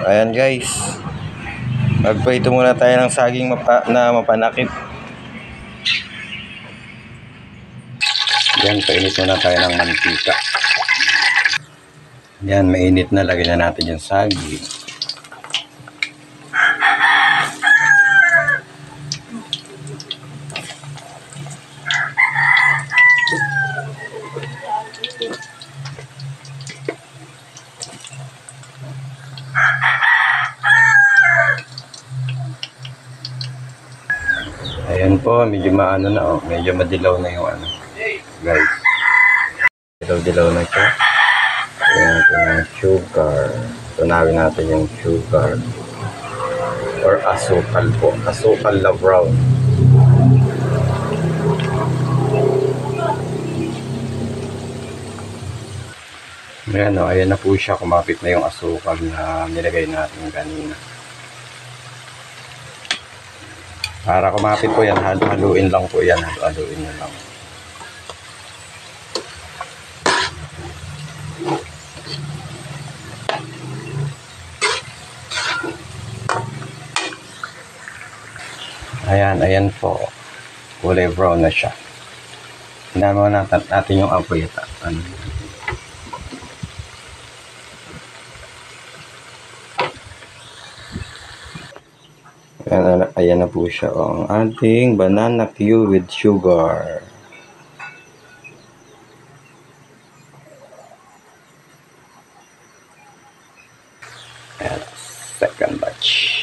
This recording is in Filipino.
Ayan guys, magprito muna tayo ng saging na mapanakip. Yan, painit muna tayo ng mantika. Yan, mainit na. Lagyan na natin yung saging. Ayan po, medyo maano na oh. Medyo madilaw na yung ano. Guys. Dilaw-dilaw na siya. Ayan natin yung sugar. Tunawin natin yung sugar. Or asukal po. Asukal na brown. Ayan o, ayan na po siya. Kumapit na yung asukal na nilagay natin kanina. Para kumapit po yan, haluin lang po yan. Haluin na lang. Ayan, ayan po. Kulay brown na siya. Hinaan mo natin yung apoy. Ayan na po siya. Ang ating banana Q with sugar. Ayan, second batch.